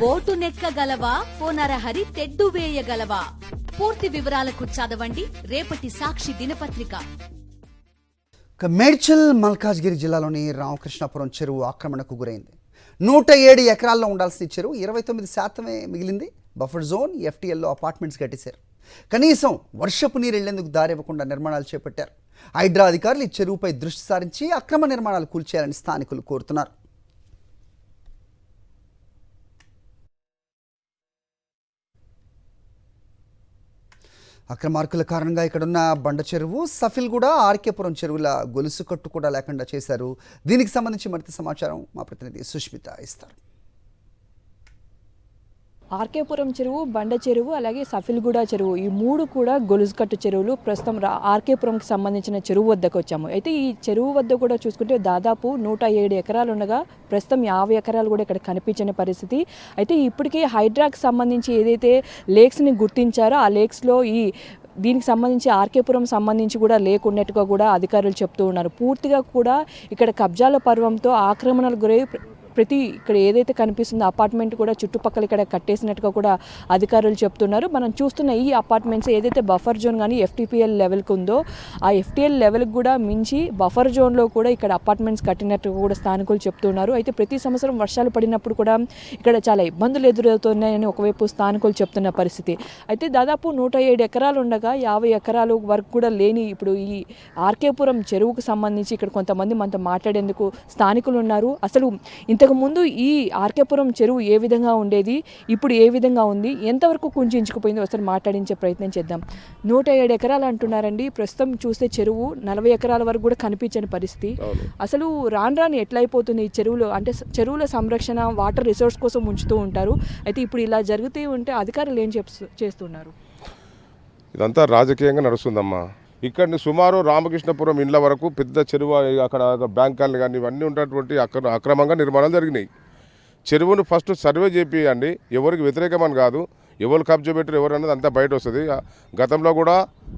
Boat నెక్కగలవా పోనరహరి తెడ్డు వేయగలవా? పూర్తి వివరాలకు చదవండి రేపటి సాక్షి దినపత్రిక. మేడ్చల్ మల్కాజ్గిరి జిల్లాలోని రామకృష్ణాపురం చెరువు ఆక్రమణకు గురైంది. 107 ఎకరాల్లో ఉండాల్సిన చెరువు 29% మిగిలింది. బఫర్ జోన్, ఎఫ్టీఎల్లో అపార్ట్మెంట్స్ కట్టేశారు. కనీసం వర్షపు నీరు వెళ్లేందుకు దారి ఇవ్వకుండా నిర్మాణాలు చేపట్టారు. హైడ్రా అధికారులు ఈ చెరువుపై దృష్టి సారించి అక్రమ నిర్మాణాలు కూల్చేయాలని స్థానికులు కోరుతున్నారు. అక్రమార్కుల కారణంగా ఇక్కడున్న బండ చెరువు, సఫిల్గూడ, ఆర్కేపురం చెరువుల గొలుసు కట్టు కూడా లేకుండా చేశారు. దీనికి సంబంధించి మరింత సమాచారం మా ప్రతినిధి సుష్మిత ఇస్తారు. ఆర్కేపురం చెరువు, బండ చెరువు, అలాగే సఫిల్గూడ చెరువు, ఈ మూడు కూడా గొలుసుకట్టు చెరువులు. ప్రస్తుతం ఆర్కేపురంకి సంబంధించిన చెరువు వద్దకు వచ్చాము. అయితే ఈ చెరువు వద్ద కూడా చూసుకుంటే దాదాపు 107 ఎకరాలు ఉండగా ప్రస్తుతం 50 ఎకరాలు కూడా ఇక్కడ కనిపించని పరిస్థితి. అయితే ఇప్పటికే హైడ్రాకి సంబంధించి ఏదైతే లేక్స్ని గుర్తించారో ఆ లేక్స్లో దీనికి సంబంధించి ఆర్కేపురం సంబంధించి కూడా లేకున్నట్టుగా కూడా అధికారులు చెప్తూ ఉన్నారు. పూర్తిగా కూడా ఇక్కడ కబ్జాల పర్వంతో ఆక్రమణలు గురై ఇక్కడ ఏదైతే కనిపిస్తుందో అపార్ట్మెంట్ కూడా చుట్టుపక్కల ఇక్కడ కట్టేసినట్టుగా కూడా అధికారులు చెప్తున్నారు. మనం చూస్తున్న ఈ అపార్ట్మెంట్స్ ఏదైతే బఫర్ జోన్ కానీ ఎఫ్టీపీఎల్ లెవెల్కి ఉందో ఆ ఎఫ్టీఎల్ లెవెల్కి కూడా మించి బఫర్ జోన్లో కూడా ఇక్కడ అపార్ట్మెంట్స్ కట్టినట్టుగా కూడా స్థానికులు చెప్తున్నారు. అయితే ప్రతి సంవత్సరం వర్షాలు పడినప్పుడు కూడా ఇక్కడ చాలా ఇబ్బందులు ఎదురవుతున్నాయని ఒకవైపు స్థానికులు చెప్తున్న పరిస్థితి. అయితే దాదాపు 107 ఎకరాలు ఉండగా 50 ఎకరాలు వరకు కూడా లేని ఇప్పుడు ఈ ఆర్కేపురం చెరువుకు సంబంధించి ఇక్కడ కొంతమంది మనతో మాట్లాడేందుకు స్థానికులు ఉన్నారు. అసలు ఇంతకుముందు ఈ ఆర్కేపురం చెరువు ఏ విధంగా ఉండేది, ఇప్పుడు ఏ విధంగా ఉంది, ఎంతవరకు కుంచుకుపోయిందో ఒకసారి మాట్లాడించే ప్రయత్నం చేద్దాం. 107 ఎకరాలు అంటున్నారండి. ప్రస్తుతం చూస్తే చెరువు 40 ఎకరాల వరకు కూడా కనిపించని పరిస్థితి. అసలు రాను ఎట్లయిపోతుంది ఈ చెరువులో? అంటే చెరువుల సంరక్షణ, వాటర్ రిసోర్స్ కోసం ఉంచుతూ ఉంటారు. అయితే ఇప్పుడు ఇలా జరుగుతూ ఉంటే అధికారులు ఏం చేస్తున్నారు? ఇదంతా రాజకీయంగా నడుస్తుందమ్మా. ఇక్కడ సుమారు రామకృష్ణపురం ఇండ్ల వరకు పెద్ద చెరువు, అక్కడ బ్యాంకాలు కానీ ఇవన్నీ ఉన్నటువంటి అక్రమంగా నిర్మాణాలు జరిగినాయి. చెరువును ఫస్ట్ సర్వే చేపియండి. ఎవరికి వ్యతిరేకమని కాదు, ఎవరు కబ్జా పెట్టారు ఎవరు అన్నది అంతా బయట వస్తుంది. గతంలో కూడా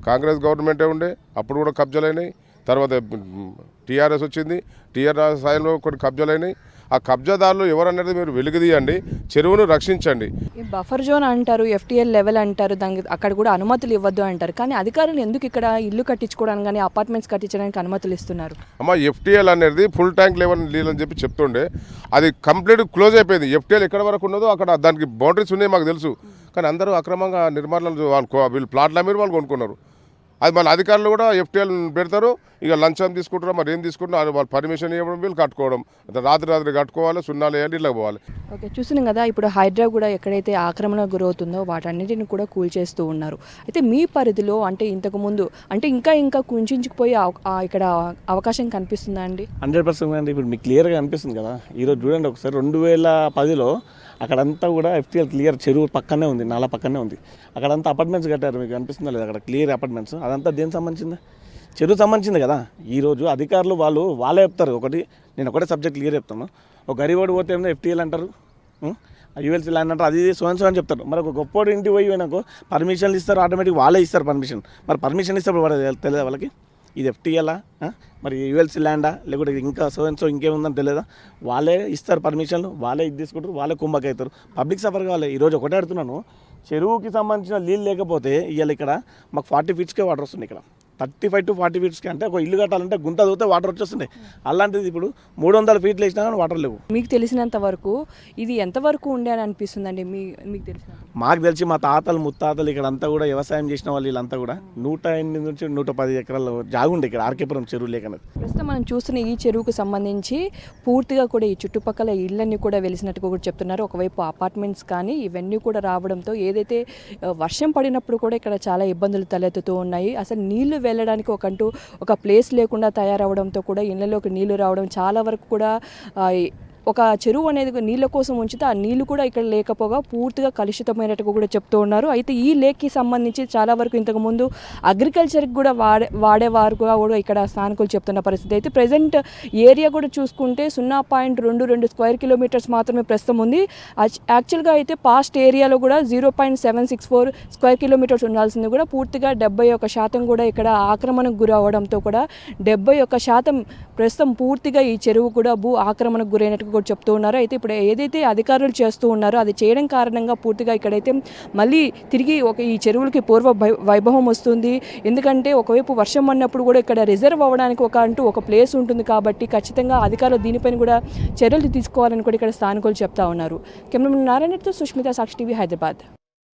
కాంగ్రెస్ గవర్నమెంటే ఉండే, అప్పుడు కూడా కబ్జాలైనాయి. తర్వాత టీఆర్ఎస్ వచ్చింది, టీఆర్ఎస్ స్థాయిలో కొన్ని కబ్జాలైనాయి. ఆ కబ్జాదారులు ఎవరన్నది మీరు వెలుగుదీయండి, చెరువును రక్షించండి. బఫర్ జోన్ అంటారు, ఎఫ్టీఎల్ లెవెల్ అంటారు, దానికి అక్కడ కూడా అనుమతులు ఇవ్వద్దు అంటారు. కానీ అధికారులు ఎందుకు ఇక్కడ ఇల్లు కట్టించుకోవడానికి కానీ అపార్ట్మెంట్స్ కట్టించడానికి అనుమతులు ఇస్తున్నారు? అమ్మ, ఎఫ్టీఎల్ అనేది ఫుల్ ట్యాంక్ లెవెల్ నీళ్ళు అని చెప్పి చెప్తుండే, అది కంప్లీట్ క్లోజ్ అయిపోయింది. ఎఫ్టీఎల్ ఎక్కడ వరకు ఉన్నదో అక్కడ దానికి బౌండరీస్ ఉన్నాయి మాకు తెలుసు. కానీ అందరూ అక్రమంగా నిర్మాణాలు వీళ్ళు ప్లాట్ల మీద వాళ్ళు కొనుక్కున్నారు. అది మళ్ళీ అధికారులు కూడా ఎఫ్టీఎల్ పెడతారు, ఇక లంచం తీసుకుంటారు, మరి ఏం తీసుకుంటారు, వాళ్ళు పర్మిషన్ ఇవ్వడం, వీళ్ళు కట్టుకోవడం, రాత్రి కట్టుకోవాలి, సున్నాలు వేయాలి, ఇట్లా పోవాలి. ఓకే, చూస్తున్నాం కదా ఇప్పుడు హైడ్రా కూడా ఎక్కడైతే ఆక్రమణ గురవుతుందో వాటన్నిటిని కూడా కూల్చేస్తూ ఉన్నారు. అయితే మీ పరిధిలో అంటే ఇంతకుముందు అంటే ఇంకా కుంచుకుపోయి ఇక్కడ అవకాశం కనిపిస్తుందా అండి? 100% అండి. ఇప్పుడు మీకు క్లియర్గా అనిపిస్తుంది కదా. ఈరోజు చూడండి ఒకసారి 2010లో అక్కడంతా కూడా ఎఫ్టీఎల్ క్లియర్ చెరువు పక్కనే ఉంది, నాలా పక్కనే ఉంది. అక్కడంతా అపార్ట్మెంట్స్ కట్టారు, మీకు అనిపిస్తుందా లేదు? అక్కడ క్లియర్ అపార్ట్మెంట్స్, అదంతా దేనికి సంబంధించింది? చెరువు సంబంధించింది కదా. ఈరోజు అధికారులు వాళ్ళే చెప్తారు. నేను ఒకటే సబ్జెక్ట్ క్లియర్ చెప్తాను. ఒక గరీబోడు పోతే ఏమో ఎఫ్టీఎల్ అంటారు, యూఎల్సీ ల్యాండ్ అంటారు, అది సో అని చెప్తారు. మరి ఒక గొప్పోడు ఇంటికి పోయి నాకు పర్మిషన్లు ఇస్తారు, ఆటోమేటిక్ వాళ్ళే ఇస్తారు పర్మిషన్. మరి పర్మిషన్ ఇస్తారు తెలియదు వాళ్ళకి ఇది ఎఫ్టీఎలా, మరి యూఎల్సీ ల్యాండా, లేకుంటే ఇంకా సో ఇంకేముందని తెలియదా? వాళ్ళే ఇస్తారు పర్మిషన్లు, వాళ్ళే ఇది తీసుకుంటారు, వాళ్ళే కుంభక్ అవుతారు. పబ్లిక్ సఫర్ కావాలి. ఈరోజు ఒకటే అడుగుతున్నాను, చెరువుకి సంబంధించిన నీళ్ళు లేకపోతే ఇవాళ ఇక్కడ మాకు 40 ఫీట్స్కే వాటర్ వస్తుంది. ఇక్కడ 35 to 40 ఫీట్స్కి అంటే ఒక ఇల్లు కట్టాలంటే గుంత దూతే వాటర్ వచ్చేస్తున్నాయి. అలాంటిది ఇప్పుడు 300 ఫీట్లు వేసినా కానీ వాటర్ లేవు. మీకు తెలిసినంత వరకు ఇది ఎంతవరకు ఉండే అని అనిపిస్తుందండి? మీకు తెలిసిన మాకు తెలిసి మా తాతలు ముత్తాతలు ఇక్కడ అంతా కూడా వ్యవసాయం చేసిన వాళ్ళు వీళ్ళంతా కూడా 108 నుంచి 110 ఎకరాల జాగుండే ఇక్కడ ఆర్కేపురం చెరువు లేకనేది. ప్రస్తుతం మనం చూస్తున్న ఈ చెరువుకు సంబంధించి పూర్తిగా కూడా ఈ చుట్టుపక్కల ఇళ్ళన్నీ కూడా వెలిసినట్టుగా కూడా చెప్తున్నారు. ఒకవైపు అపార్ట్మెంట్స్ కానీ ఇవన్నీ కూడా రావడంతో ఏదైతే వర్షం పడినప్పుడు కూడా ఇక్కడ చాలా ఇబ్బందులు తలెత్తుతూ ఉన్నాయి. అసలు నీళ్లు వెళ్ళడానికి ఒక ప్లేస్ లేకుండా తయారవడంతో కూడా ఇళ్లలోకి నీళ్లు రావడం, చాలా వరకు కూడా ఒక చెరువు అనేది నీళ్ళ కోసం ఉంచితే ఆ నీళ్లు కూడా ఇక్కడ లేకపోగా పూర్తిగా కలుషితమైనట్టుగా కూడా చెప్తూ ఉన్నారు. అయితే ఈ లేక్కి సంబంధించి చాలా వరకు ఇంతకుముందు అగ్రికల్చర్కి కూడా వాడేవారు కూడా ఇక్కడ స్థానికులు చెప్తున్న పరిస్థితి. అయితే ప్రజెంట్ ఏరియా కూడా చూసుకుంటే 0.22 స్క్వేర్ కిలోమీటర్స్ మాత్రమే ప్రస్తుతం ఉంది. యాక్చువల్గా అయితే పాస్ట్ ఏరియాలో కూడా 0.764 స్క్వేర్ కిలోమీటర్స్ ఉండాల్సింది కూడా పూర్తిగా 71% కూడా ఇక్కడ ఆక్రమణకు గురవడంతో కూడా 71% ప్రస్తుతం పూర్తిగా ఈ చెరువు కూడా భూ ఆక్రమణకు గురైనట్టు కూడా చెప్తూ ఉన్నారు. అయితే ఇప్పుడు ఏదైతే అధికారులు చేస్తూ ఉన్నారో అది చేయడం కారణంగా పూర్తిగా ఇక్కడైతే మళ్ళీ తిరిగి ఈ చెరువులకి పూర్వ వైభవం వస్తుంది. ఎందుకంటే ఒకవైపు వర్షం పడినప్పుడు కూడా ఇక్కడ రిజర్వ్ అవ్వడానికి ఒక ప్లేస్ ఉంటుంది కాబట్టి ఖచ్చితంగా అధికారులు దీనిపైన కూడా చర్యలు తీసుకోవాలని కూడా ఇక్కడ స్థానికులు చెప్తా ఉన్నారు. కెమెరామెన్ నారాయణతో సుష్మిత, సాక్షి టీవీ, హైదరాబాద్.